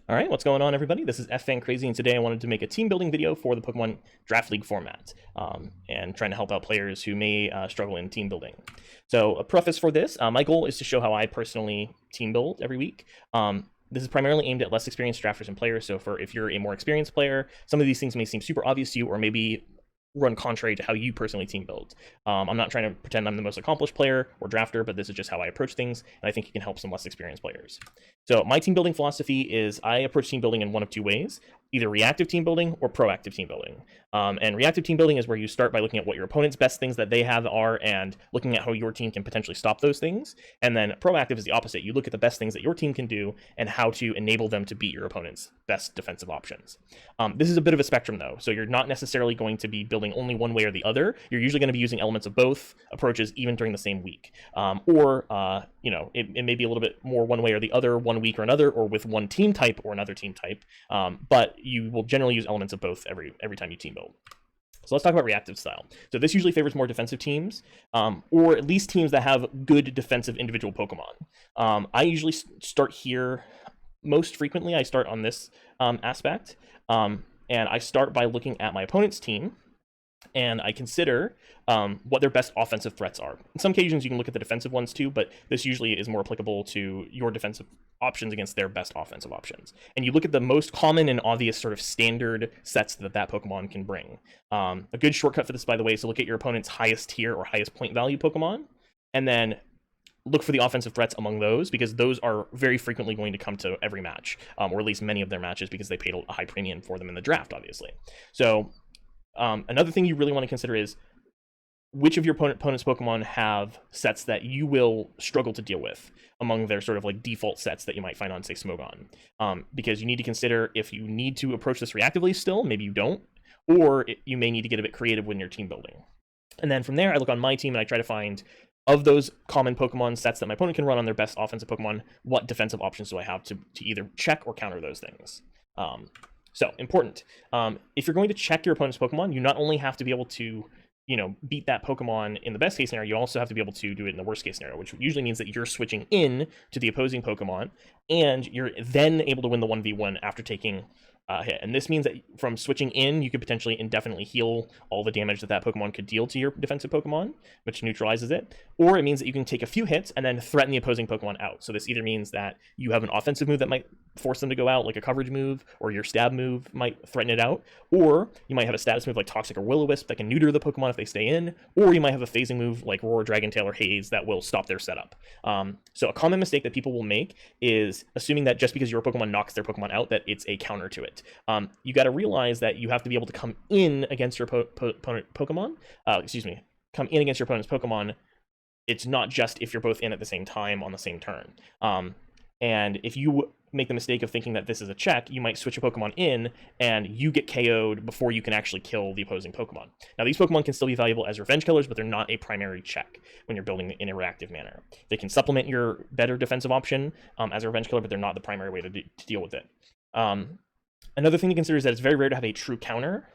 All right, what's going on, everybody? This is Crazy, and today I wanted to make a team building video for the Pokemon Draft League format, and trying to help out players who may struggle in team building. So, a preface for this: my goal is to show how I personally team build every week. This is primarily aimed at less experienced drafters and players. So, if you're a more experienced player, some of these things may seem super obvious to you, or maybe run contrary to how you personally team build. I'm not trying to pretend I'm the most accomplished player or drafter, but this is just how I approach things, and I think it can help some less experienced players. So my team building philosophy is I approach team building in one of two ways: either reactive team building or proactive team building. And reactive team building is where you start by looking at what your opponent's best things that they have are and looking at how your team can potentially stop those things. And then proactive is the opposite. You look at the best things that your team can do and how to enable them to beat your opponent's best defensive options. This is a bit of a spectrum, though, so you're not necessarily going to be building only one way or the other. You're usually going to be using elements of both approaches even during the same week. It may be a little bit more one way or the other, one week or another, or with one team type or another team type. But you will generally use elements of both every time you team build. So let's talk about reactive style. So this usually favors more defensive teams, or at least teams that have good defensive individual Pokemon. I usually start here most frequently. I start on this aspect, and I start by looking at my opponent's team, and I consider what their best offensive threats are. In some occasions, you can look at the defensive ones too, but this usually is more applicable to your defensive options against their best offensive options. And you look at the most common and obvious sort of standard sets that Pokemon can bring. A good shortcut for this, by the way, is to look at your opponent's highest tier or highest point value Pokemon, and then look for the offensive threats among those, because those are very frequently going to come to every match, or at least many of their matches, because they paid a high premium for them in the draft, obviously. So another thing you really want to consider is which of your opponent's Pokemon have sets that you will struggle to deal with among their sort of like default sets that you might find on, say, Smogon. Because you need to consider if you need to approach this reactively still, maybe you don't, or you may need to get a bit creative when you're team building. And then from there, I look on my team and I try to find, of those common Pokemon sets that my opponent can run on their best offensive Pokemon, what defensive options do I have to either check or counter those things. So, important. If you're going to check your opponent's Pokemon, you not only have to be able to, beat that Pokemon in the best case scenario, you also have to be able to do it in the worst case scenario, which usually means that you're switching in to the opposing Pokemon, and you're then able to win the 1v1 after taking hit. And this means that from switching in, you could potentially indefinitely heal all the damage that Pokemon could deal to your defensive Pokemon, which neutralizes it. Or it means that you can take a few hits and then threaten the opposing Pokemon out. So this either means that you have an offensive move that might force them to go out, like a coverage move, or your stab move might threaten it out. Or you might have a status move like Toxic or Will-O-Wisp that can neuter the Pokemon if they stay in. Or you might have a phasing move like Roar, Dragon Tail, or Haze that will stop their setup. So a common mistake that people will make is assuming that just because your Pokemon knocks their Pokemon out, that it's a counter to it. You got to realize that you have to be able to come in against your opponent Pokemon. Come in against your opponent's Pokemon. It's not just if you're both in at the same time on the same turn. And if you make the mistake of thinking that this is a check, you might switch a Pokemon in and you get KO'd before you can actually kill the opposing Pokemon. Now, these Pokemon can still be valuable as revenge killers, but they're not a primary check when you're building in a reactive manner. They can supplement your better defensive option as a revenge killer, but they're not the primary way to deal with it. Another thing to consider is that it's very rare to have a true counter,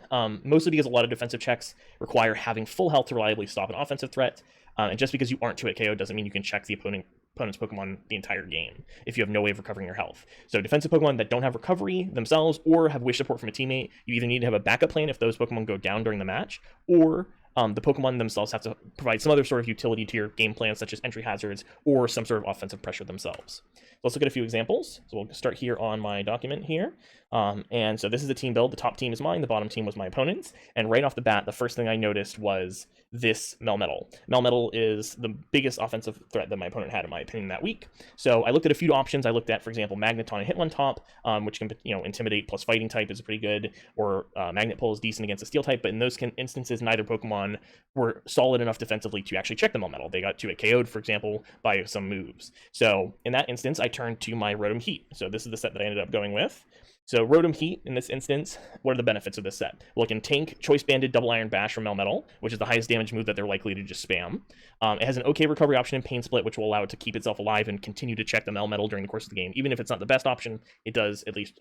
mostly because a lot of defensive checks require having full health to reliably stop an offensive threat. And just because you aren't 2-hit KO doesn't mean you can check the opponent's Pokemon the entire game if you have no way of recovering your health. So defensive Pokemon that don't have recovery themselves or have wish support from a teammate, you either need to have a backup plan if those Pokemon go down during the match, or the Pokemon themselves have to provide some other sort of utility to your game plan, such as entry hazards or some sort of offensive pressure themselves. So let's look at a few examples. So we'll start here on my document here. And so this is the team build. The top team is mine. The bottom team was my opponent's. And right off the bat, the first thing I noticed was this Melmetal. Melmetal is the biggest offensive threat that my opponent had, in my opinion, that week. So I looked at a few options. I looked at, for example, Magneton and Hitmontop, which can, intimidate plus fighting type is pretty good, or Magnet Pull is decent against a steel type. But in those instances, neither Pokemon were solid enough defensively to actually check the Melmetal. They got 2-hit KO'd, for example, by some moves. So in that instance, I turned to my Rotom Heat. So this is the set that I ended up going with. So Rotom Heat, in this instance, what are the benefits of this set? Well, it can tank Choice Banded Double Iron Bash from Melmetal, which is the highest damage move that they're likely to just spam. It has an okay recovery option in Pain Split, which will allow it to keep itself alive and continue to check the Melmetal during the course of the game. Even if it's not the best option, it does at least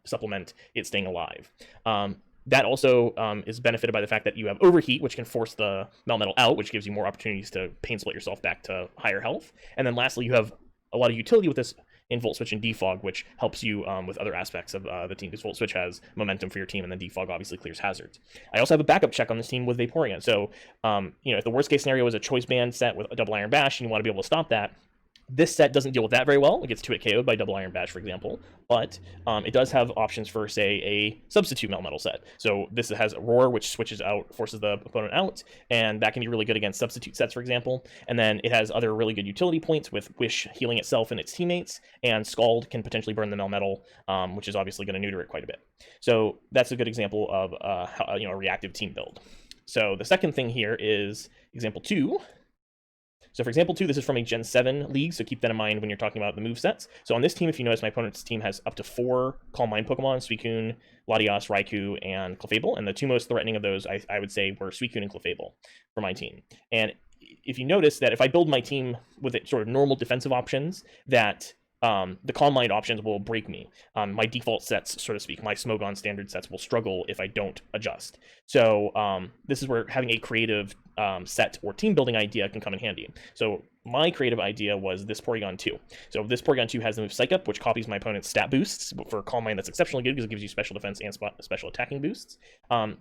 supplement it staying alive. That also is benefited by the fact that you have Overheat, which can force the Melmetal out, which gives you more opportunities to Pain Split yourself back to higher health. And then lastly, you have a lot of utility with this in Volt Switch and Defog, which helps you with other aspects of the team, because Volt Switch has momentum for your team, and then Defog obviously clears hazards. I also have a backup check on this team with Vaporeon. So, if the worst case scenario is a choice band set with a double Iron Bash, and you want to be able to stop that, this set doesn't deal with that very well. It gets 2-hit KO'd by double Iron Bash, for example, but it does have options for, say, a substitute Melmetal set. So this has a Roar, which switches out, forces the opponent out, and that can be really good against substitute sets, for example. And then it has other really good utility points with Wish healing itself and its teammates, and Scald can potentially burn the Melmetal, which is obviously going to neuter it quite a bit. So that's a good example of a reactive team build. So the second thing here is example 2. So for example 2, this is from a Gen 7 league, so keep that in mind when you're talking about the move sets. So on this team, if you notice, my opponent's team has up to 4 Calm Mind Pokemon, Suicune, Latias, Raikou, and Clefable, and the 2 most threatening of those, I would say, were Suicune and Clefable for my team. And if you notice that if I build my team with sort of normal defensive options, that the Calm Mind options will break me. My default sets, so to speak, my Smogon standard sets will struggle if I don't adjust. So this is where having a creative set or team building idea can come in handy. So my creative idea was this Porygon 2. So this Porygon 2 has the move Psych Up, which copies my opponent's stat boosts. But for Calm Mind, that's exceptionally good because it gives you special defense and special attacking boosts.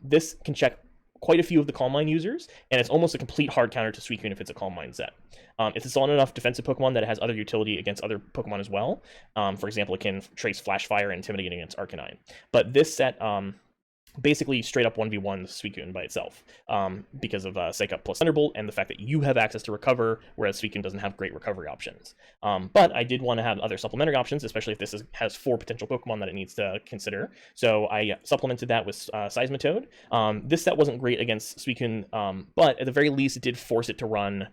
This can check quite a few of the Calm Mind users, and it's almost a complete hard counter to Suicune if it's a Calm Mind set. It's on enough defensive Pokemon that it has other utility against other Pokemon as well. For example, it can trace Flash Fire and Intimidate against Arcanine. But this set basically straight up 1v1 Suicune by itself because of Psych Up plus Thunderbolt and the fact that you have access to Recover, whereas Suicune doesn't have great recovery options. But I did want to have other supplementary options, especially if this has 4 potential Pokemon that it needs to consider. So I supplemented that with Seismitoad. This set wasn't great against Suicune, but at the very least it did force it to run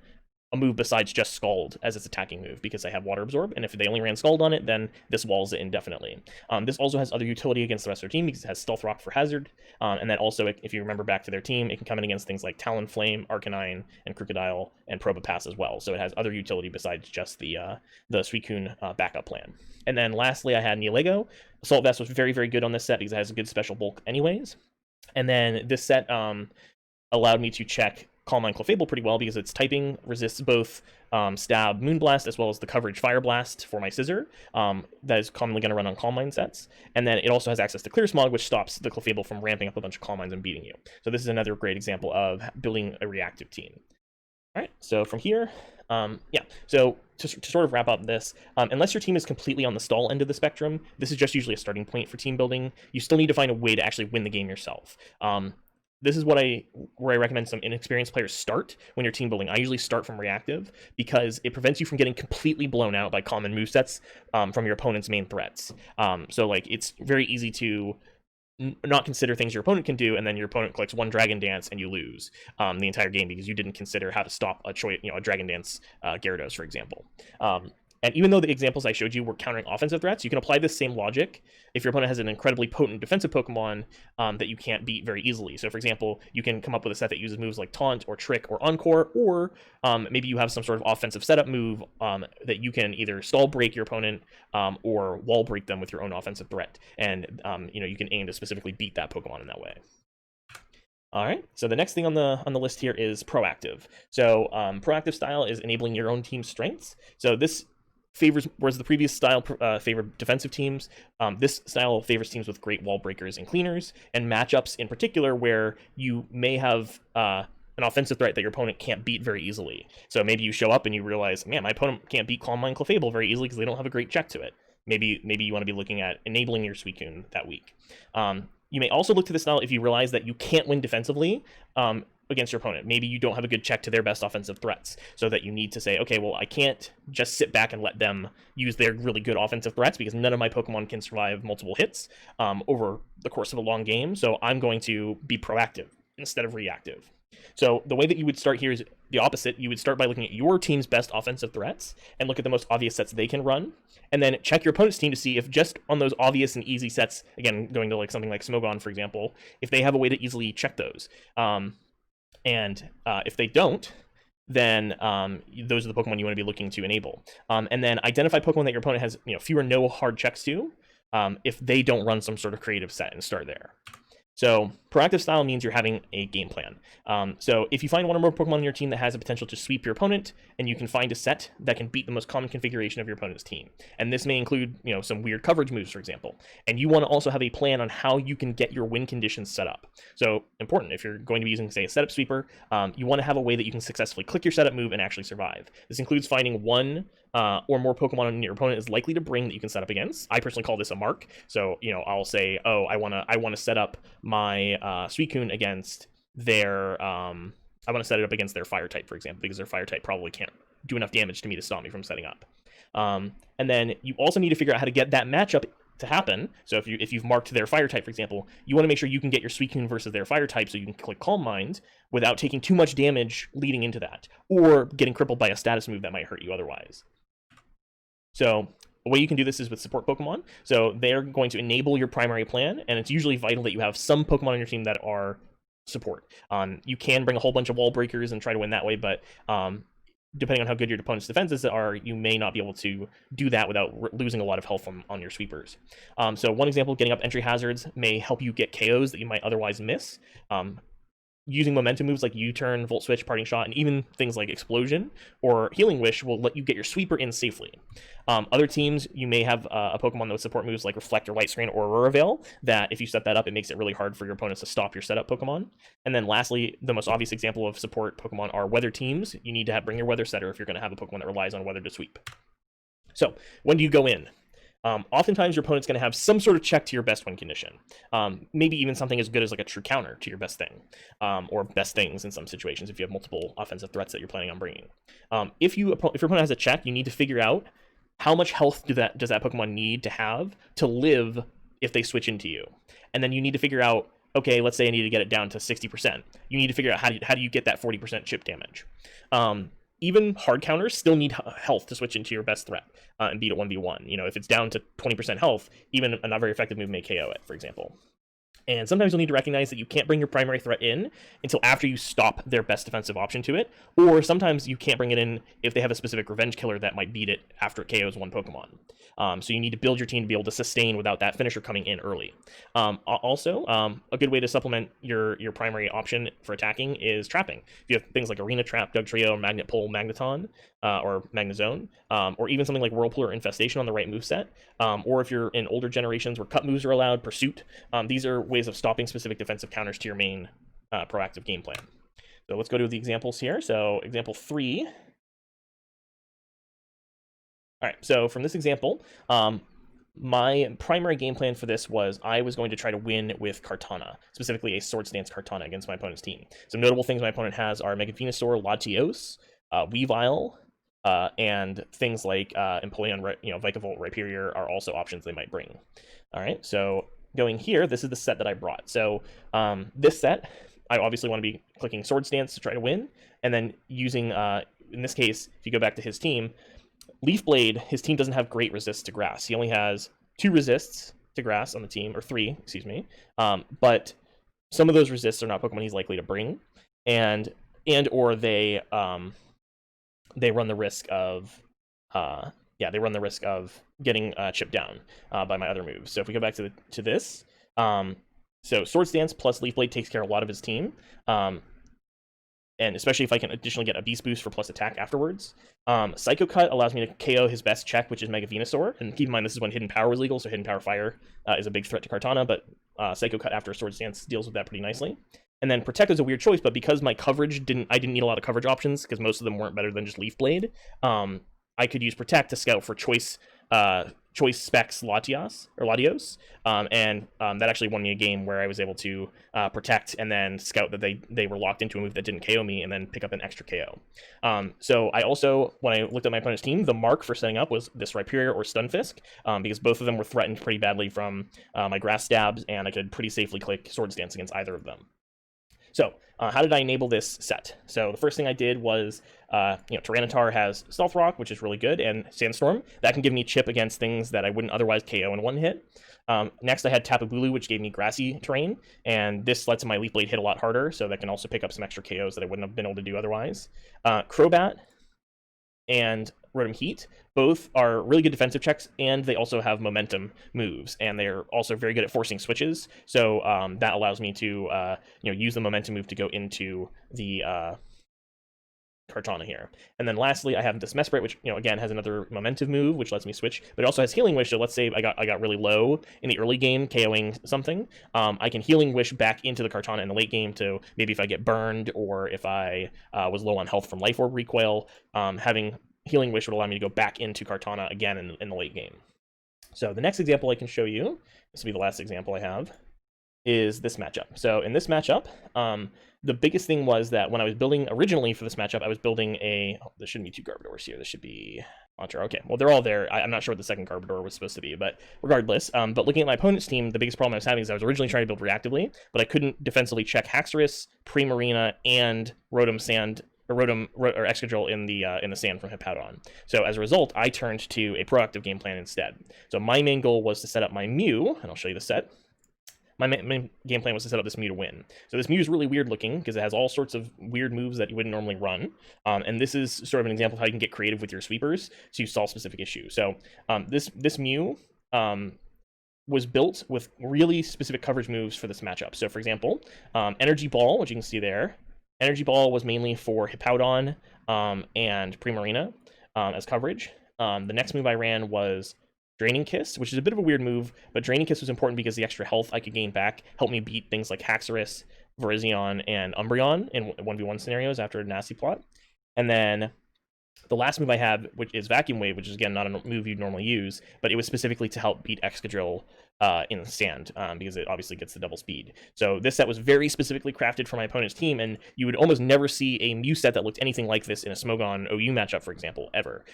a move besides just Scald as its attacking move, because I have Water Absorb, and if they only ran Scald on it, then this walls it indefinitely. This also has other utility against the rest of their team because it has Stealth Rock for hazard, and then also, if you remember back to their team, it can come in against things like Talonflame, Arcanine, and Crocodile, and Probopass as well, so it has other utility besides just the Suicune backup plan. And then lastly, I had Neolego. Assault Vest was very, very good on this set because it has a good special bulk anyways. And then this set allowed me to check Calm Mind Clefable pretty well because its typing resists both Stab Moonblast as well as the coverage Fire Blast for my Scissor that is commonly going to run on Calm Mind sets. And then it also has access to Clear Smog, which stops the Clefable from ramping up a bunch of Calm Minds and beating you. So this is another great example of building a reactive team. All right, so from here, so to sort of wrap up this, unless your team is completely on the stall end of the spectrum, this is just usually a starting point for team building. You still need to find a way to actually win the game yourself. This is where I recommend some inexperienced players start when you're team building. I usually start from reactive because it prevents you from getting completely blown out by common movesets from your opponent's main threats. So like it's very easy to not consider things your opponent can do, and then your opponent collects 1 Dragon Dance and you lose the entire game because you didn't consider how to stop a Dragon Dance Gyarados, for example. And even though the examples I showed you were countering offensive threats, you can apply this same logic if your opponent has an incredibly potent defensive Pokemon that you can't beat very easily. So for example, you can come up with a set that uses moves like Taunt or Trick or Encore, or maybe you have some sort of offensive setup move that you can either stall break your opponent or wall break them with your own offensive threat. And you can aim to specifically beat that Pokemon in that way. All right, so the next thing on the list here is proactive. So proactive style is enabling your own team's strengths. So this favors, whereas the previous style favored defensive teams, this style favors teams with great wall breakers and cleaners, and matchups in particular where you may have an offensive threat that your opponent can't beat very easily. So maybe you show up and you realize, man, my opponent can't beat Calm Mind Clefable very easily because they don't have a great check to it. Maybe you want to be looking at enabling your Suicune that week. You may also look to this style if you realize that you can't win defensively against your opponent. Maybe you don't have a good check to their best offensive threats, so that you need to say, okay, well, I can't just sit back and let them use their really good offensive threats because none of my Pokemon can survive multiple hits over the course of a long game, so I'm going to be proactive instead of reactive. So the way that you would start here is the opposite. You would start by looking at your team's best offensive threats and look at the most obvious sets they can run, and then check your opponent's team to see if just on those obvious and easy sets, again, going to like something like Smogon, for example, if they have a way to easily check those. And if they don't, then those are the Pokemon you want to be looking to enable. And then identify Pokemon that your opponent has few or no hard checks to if they don't run some sort of creative set, and start there. So proactive style means you're having a game plan. So if you find one or more Pokemon on your team that has a potential to sweep your opponent, and you can find a set that can beat the most common configuration of your opponent's team, and this may include, some weird coverage moves, for example, and you want to also have a plan on how you can get your win conditions set up. So important, if you're going to be using, say, a setup sweeper, you want to have a way that you can successfully click your setup move and actually survive. This includes finding one or more Pokemon your opponent is likely to bring that you can set up against. I personally call this a mark. So, I'll say, oh, I want to set up my Suicune against their I want to set it up against their fire type, for example, because their fire type probably can't do enough damage to me to stop me from setting up. And then you also need to figure out how to get that matchup to happen. So if you've marked their fire type, for example, you want to make sure you can get your Suicune versus their fire type, so you can click Calm Mind without taking too much damage leading into that, or getting crippled by a status move that might hurt you otherwise. So the way you can do this is with support Pokemon. So they're going to enable your primary plan, and it's usually vital that you have some Pokemon on your team that are support. You can bring a whole bunch of wall breakers and try to win that way, but depending on how good your opponent's defenses are, you may not be able to do that without losing a lot of health on your sweepers. So one example, getting up entry hazards may help you get KOs that you might otherwise miss. Using momentum moves like U-turn, Volt Switch, Parting Shot, and even things like Explosion or Healing Wish will let you get your sweeper in safely. Other teams, you may have a Pokemon that would support moves like Reflect or Light Screen or Aurora Veil, that if you set that up, it makes it really hard for your opponents to stop your setup Pokemon. And then lastly, the most obvious example of support Pokemon are weather teams. You need to bring your weather setter if you're going to have a Pokemon that relies on weather to sweep. So when do you go in? Oftentimes your opponent's going to have some sort of check to your best win condition. Maybe even something as good as like a true counter to your best thing, or best things in some situations if you have multiple offensive threats that you're planning on bringing. If your opponent has a check, you need to figure out how much health does that Pokemon need to have to live if they switch into you. And then you need to figure out, okay, let's say I need to get it down to 60%. You need to figure out how do you get that 40% chip damage. Even hard counters still need health to switch into your best threat and beat it 1v1. If it's down to 20% health, even a not very effective move may KO it, for example. And sometimes you'll need to recognize that you can't bring your primary threat in until after you stop their best defensive option to it, or sometimes you can't bring it in if they have a specific revenge killer that might beat it after it KOs one Pokemon. So you need to build your team to be able to sustain without that finisher coming in early. Also, a good way to supplement your primary option for attacking is trapping. If you have things like Arena Trap, Dugtrio, Magnet Pull, Magneton, or Magnezone, or even something like Whirlpool or Infestation on the right moveset, or if you're in older generations where cut moves are allowed, Pursuit, these are ways of stopping specific defensive counters to your main proactive game plan. So let's go to the examples here. So example 3. All right, so from this example, my primary game plan for this was I was going to try to win with Kartana, specifically a Swords Dance Kartana against my opponent's team. Some notable things my opponent has are Mega Venusaur, Latios, Weavile, and things like Empoleon, Vikavolt, Rhyperior are also options they might bring. All right, so going here, this is the set that I brought. So this set, I obviously want to be clicking Swords Dance to try to win, and then using, in this case, if you go back to his team, Leaf Blade, his team doesn't have great resists to grass. He only has 2 resists to grass on the team, or 3, excuse me. But some of those resists are not Pokemon he's likely to bring, or they run the risk of getting chipped down by my other moves. So if we go back to this, so Swords Dance plus Leaf Blade takes care of a lot of his team. And especially if I can additionally get a Beast Boost for plus attack afterwards. Psycho Cut allows me to KO his best check, which is Mega Venusaur. And keep in mind, this is when Hidden Power was legal, so Hidden Power Fire is a big threat to Kartana, but Psycho Cut after Swords Dance deals with that pretty nicely. And then Protect is a weird choice, but because my coverage I didn't need a lot of coverage options, because most of them weren't better than just Leaf Blade, I could use Protect to scout for choice specs Latios, and that actually won me a game where I was able to protect and then scout that they were locked into a move that didn't KO me, and then pick up an extra KO. So I also, when I looked at my opponent's team, the mark for setting up was this Rhyperior or Stunfisk, because both of them were threatened pretty badly from my Grass Stabs, and I could pretty safely click Swords Dance against either of them. So how did I enable this set? So the first thing I did was, Tyranitar has Stealth Rock, which is really good, and Sandstorm. That can give me chip against things that I wouldn't otherwise KO in one hit. Next I had Tapu Bulu, which gave me grassy terrain, and this lets my Leaf Blade hit a lot harder, so that can also pick up some extra KOs that I wouldn't have been able to do otherwise. Crobat and Rotom Heat. Both are really good defensive checks, and they also have momentum moves, and they're also very good at forcing switches. So that allows me to use the momentum move to go into the Kartana here. And then lastly, I have this Mesprit, which again has another momentum move, which lets me switch, but it also has Healing Wish. So let's say I got really low in the early game, KOing something. I can Healing Wish back into the Kartana in the late game to maybe if I get burned or if I was low on health from Life Orb recoil. Having Healing Wish would allow me to go back into Kartana again in the late game. So the next example I can show you, this will be the last example I have, is this matchup. So in this matchup, the biggest thing was that when I was building originally for this matchup, I was building there shouldn't be 2 Garbodors here. This should be Haunter. Okay, well, they're all there. I'm not sure what the second Garbodor was supposed to be, but regardless. But looking at my opponent's team, the biggest problem I was having is I was originally trying to build reactively, but I couldn't defensively check Haxorus, Primarina, and Rotom Sand or Excadrill in the sand from Hippowdon. So as a result, I turned to a proactive game plan instead. So my main goal was to set up my Mew, and I'll show you the set. My main game plan was to set up this Mew to win. So this Mew is really weird looking because it has all sorts of weird moves that you wouldn't normally run. And this is sort of an example of how you can get creative with your sweepers to solve specific issues. So this Mew was built with really specific coverage moves for this matchup. So for example, Energy Ball, which you can see there, Energy Ball was mainly for Hippowdon and Primarina as coverage. The next move I ran was Draining Kiss, which is a bit of a weird move, but Draining Kiss was important because the extra health I could gain back helped me beat things like Haxorus, Virizion, and Umbreon in 1v1 scenarios after a nasty plot. And then the last move I had, which is Vacuum Wave, which is again not a move you'd normally use, but it was specifically to help beat Excadrill in the sand because it obviously gets the double speed. So this set was very specifically crafted for my opponent's team, and you would almost never see a Mew set that looked anything like this in a Smogon OU matchup, for example, ever,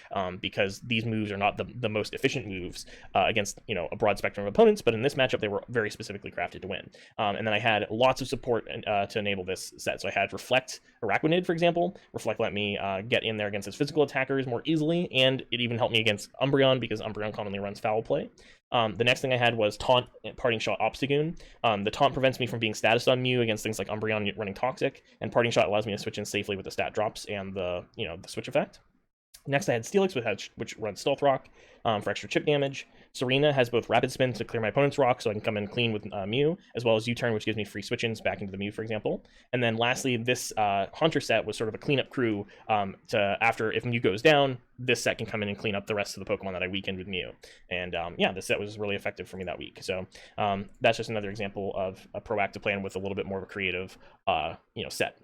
because these moves are not the most efficient moves against a broad spectrum of opponents, but in this matchup they were very specifically crafted to win. And then I had lots of support to enable this set. So I had Reflect Araquanid, for example. Reflect let me get in there against its physical attackers more easily, and it even helped me against Umbreon because Umbreon commonly runs Foul Play. The next thing I had was Taunt and Parting Shot Obstagoon. The Taunt prevents me from being status on Mew against things like Umbreon running Toxic, and Parting Shot allows me to switch in safely with the stat drops and the switch effect. Next, I had Steelix, which runs Stealth Rock for extra chip damage. Serena has both Rapid Spin to clear my opponent's rock, so I can come in clean with Mew, as well as U-Turn, which gives me free switch-ins back into the Mew, for example. And then lastly, this Haunter set was sort of a cleanup crew after if Mew goes down, this set can come in and clean up the rest of the Pokemon that I weakened with Mew. And this set was really effective for me that week. So that's just another example of a proactive plan with a little bit more of a creative set.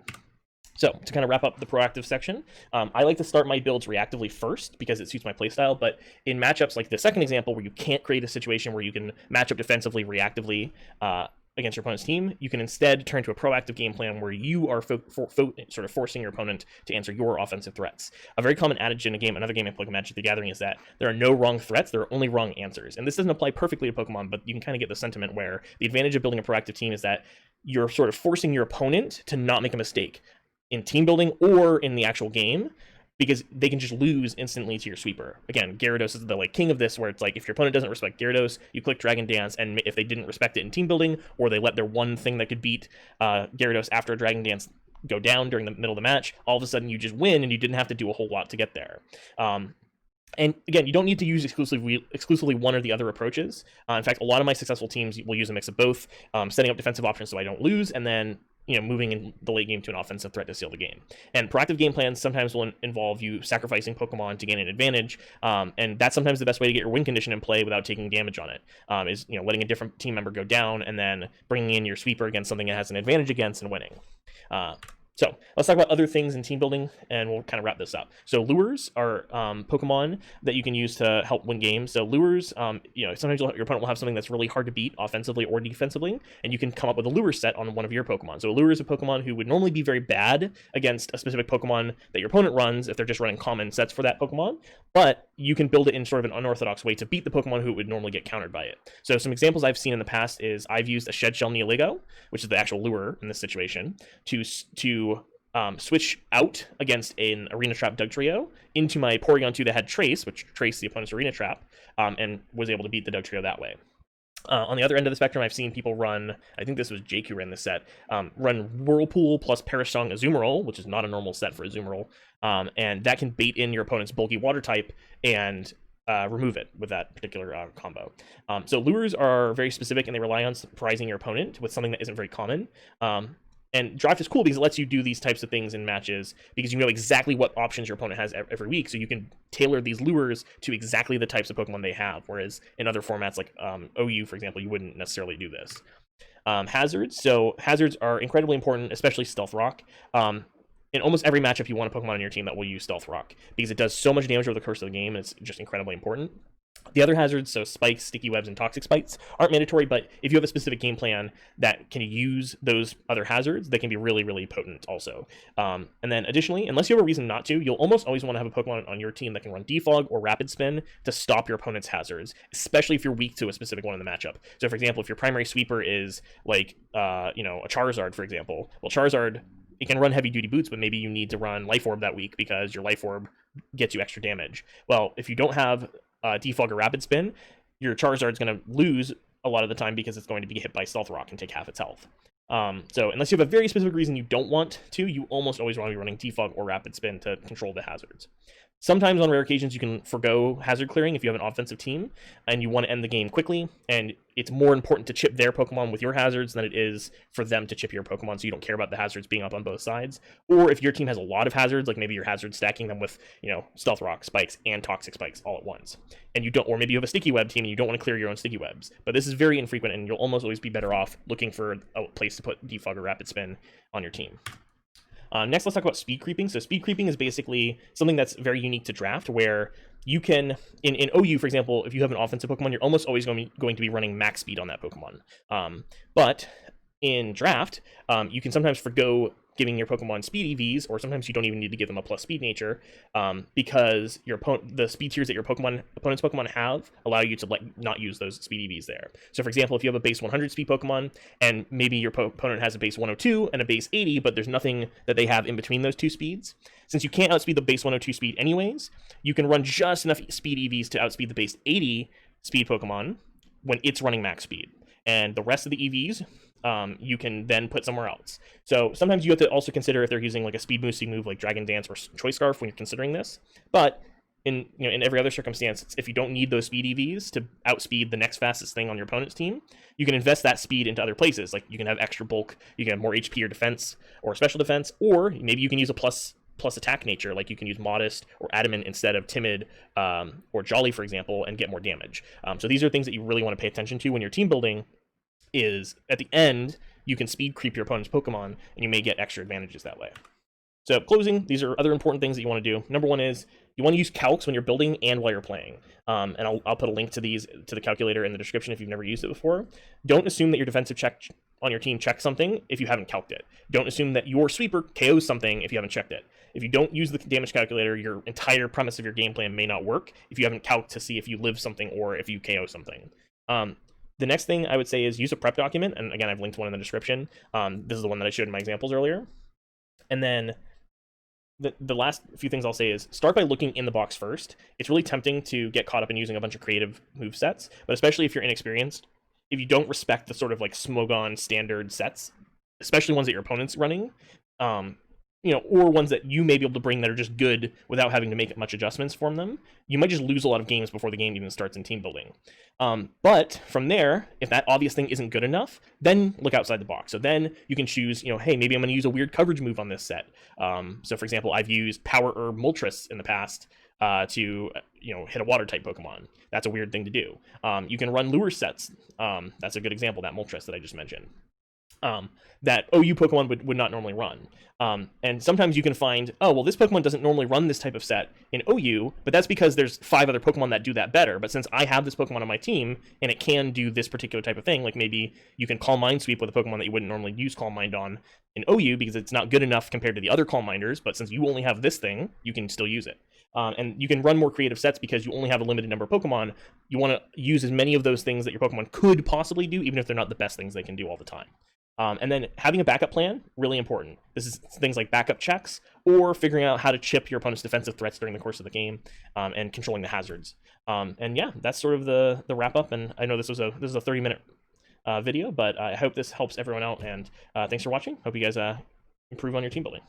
So to kind of wrap up the proactive section, I like to start my builds reactively first because it suits my playstyle. But in matchups like the second example where you can't create a situation where you can match up defensively reactively against your opponent's team, you can instead turn to a proactive game plan where you are sort of forcing your opponent to answer your offensive threats. A very common adage in another game of Pokemon Magic the Gathering is that there are no wrong threats, there are only wrong answers. And this doesn't apply perfectly to Pokemon, but you can kind of get the sentiment where the advantage of building a proactive team is that you're sort of forcing your opponent to not make a mistake in team building or in the actual game, because they can just lose instantly to your sweeper. Again, Gyarados is the king of this, where it's like if your opponent doesn't respect Gyarados, you click Dragon Dance, and if they didn't respect it in team building, or they let their one thing that could beat Gyarados after a Dragon Dance go down during the middle of the match, all of a sudden you just win, and you didn't have to do a whole lot to get there. And again, you don't need to use exclusively one or the other approaches. In fact, a lot of my successful teams will use a mix of both, setting up defensive options so I don't lose, and then moving in the late game to an offensive threat to seal the game. And proactive game plans sometimes will involve you sacrificing Pokemon to gain an advantage, and that's sometimes the best way to get your win condition in play without taking damage on it, is letting a different team member go down and then bringing in your sweeper against something it has an advantage against and winning. So let's talk about other things in team building, and we'll kind of wrap this up. So lures are Pokemon that you can use to help win games. So lures, sometimes your opponent will have something that's really hard to beat offensively or defensively, and you can come up with a lure set on one of your Pokemon. So a lure is a Pokemon who would normally be very bad against a specific Pokemon that your opponent runs if they're just running common sets for that Pokemon, but you can build it in sort of an unorthodox way to beat the Pokemon who would normally get countered by it. So some examples I've seen in the past is I've used a Shedshell Neoligo, which is the actual lure in this situation, to switch out against an Arena Trap Dugtrio into my Porygon 2 that had Trace, which traced the opponent's Arena Trap, and was able to beat the Dugtrio that way. On the other end of the spectrum, I've seen people run, I think this was Jake who ran this set, run Whirlpool plus Perish Song Azumarill, which is not a normal set for Azumarill, and that can bait in your opponent's bulky water type and remove it with that particular combo. So lures are very specific, and they rely on surprising your opponent with something that isn't very common. And Draft is cool because it lets you do these types of things in matches because you know exactly what options your opponent has every week, so you can tailor these lures to exactly the types of Pokemon they have, whereas in other formats like OU, for example, you wouldn't necessarily do this. Hazards. So hazards are incredibly important, especially Stealth Rock. In almost every matchup, you want a Pokemon on your team that will use Stealth Rock because it does so much damage over the course of the game, and it's just incredibly important. The other hazards, so spikes, sticky webs, and toxic spikes, aren't mandatory, but if you have a specific game plan that can use those other hazards, they can be really, really potent also. And then additionally, unless you have a reason not to, you'll almost always want to have a Pokemon on your team that can run Defog or Rapid Spin to stop your opponent's hazards, especially if you're weak to a specific one in the matchup. So for example, if your primary sweeper is like, a Charizard, for example, well, Charizard, it can run heavy duty boots, but maybe you need to run Life Orb that week because your Life Orb gets you extra damage. Well, if you don't have Defog or Rapid Spin, your Charizard's going to lose a lot of the time because it's going to be hit by Stealth Rock and take half its health. So unless you have a very specific reason you don't want to, you almost always want to be running Defog or Rapid Spin to control the hazards. Sometimes on rare occasions you can forgo hazard clearing if you have an offensive team and you want to end the game quickly, and it's more important to chip their Pokemon with your hazards than it is for them to chip your Pokemon, so you don't care about the hazards being up on both sides. Or if your team has a lot of hazards, like maybe your hazards stacking them with, Stealth Rock, Spikes, and Toxic Spikes all at once. And you don't, or maybe you have a Sticky Web team and you don't want to clear your own Sticky Webs. But this is very infrequent, and you'll almost always be better off looking for a place to put Defog or Rapid Spin on your team. Next, let's talk about speed creeping. So speed creeping is basically something that's very unique to Draft, where you can, in OU, for example, if you have an offensive Pokemon, you're almost always going to be running max speed on that Pokemon. But in Draft, you can sometimes forgo giving your Pokemon speed EVs, or sometimes you don't even need to give them a plus speed nature, because the speed tiers that your opponent's Pokemon have allow you to not use those speed EVs there. So for example, if you have a base 100 speed Pokemon, and maybe your opponent has a base 102 and a base 80, but there's nothing that they have in between those two speeds, since you can't outspeed the base 102 speed anyways, you can run just enough speed EVs to outspeed the base 80 speed Pokemon when it's running max speed. And the rest of the EVs, you can then put somewhere else. So sometimes you have to also consider if they're using like a speed boosting move like Dragon Dance or Choice Scarf when you're considering this. But in every other circumstance, if you don't need those speed EVs to outspeed the next fastest thing on your opponent's team, you can invest that speed into other places. Like you can have extra bulk, you can have more HP or defense or special defense, or maybe you can use a plus attack nature, like you can use Modest or Adamant instead of Timid or Jolly, for example, and get more damage. So these are things that you really want to pay attention to when you're team building. Is at the end, you can speed creep your opponent's Pokemon, and you may get extra advantages that way. So closing, these are other important things that you want to do. Number one is you want to use calcs when you're building and while you're playing. And I'll put a link to the calculator in the description if you've never used it before. Don't assume that your defensive check on your team checks something if you haven't calced it. Don't assume that your sweeper KOs something if you haven't checked it. If you don't use the damage calculator, your entire premise of your game plan may not work if you haven't calced to see if you live something or if you KO something. The next thing I would say is use a prep document, and again, I've linked one in the description. This is the one that I showed in my examples earlier. And then the last few things I'll say is start by looking in the box first. It's really tempting to get caught up in using a bunch of creative move sets, but especially if you're inexperienced, if you don't respect the sort of like Smogon standard sets, especially ones that your opponent's running, or ones that you may be able to bring that are just good without having to make much adjustments from them, you might just lose a lot of games before the game even starts in team building. But from there, if that obvious thing isn't good enough, then look outside the box. So then you can choose, hey, maybe I'm going to use a weird coverage move on this set. So for example, I've used Power Herb Moltres in the past to hit a water type Pokemon. That's a weird thing to do. You can run lure sets. That's a good example, that Moltres that I just mentioned. That OU Pokemon would not normally run. And sometimes you can find, this Pokemon doesn't normally run this type of set in OU, but that's because there's 5 other Pokemon that do that better. But since I have this Pokemon on my team, and it can do this particular type of thing, like maybe you can Calm Mind Sweep with a Pokemon that you wouldn't normally use Calm Mind on in OU because it's not good enough compared to the other Calm Minders, but since you only have this thing, you can still use it. And you can run more creative sets because you only have a limited number of Pokemon. You want to use as many of those things that your Pokemon could possibly do, even if they're not the best things they can do all the time. And then having a backup plan, really important. This is things like backup checks or figuring out how to chip your opponent's defensive threats during the course of the game, and controlling the hazards. And yeah, that's sort of the wrap up. And I know this is a 30-minute video, but I hope this helps everyone out. And thanks for watching. Hope you guys improve on your team building.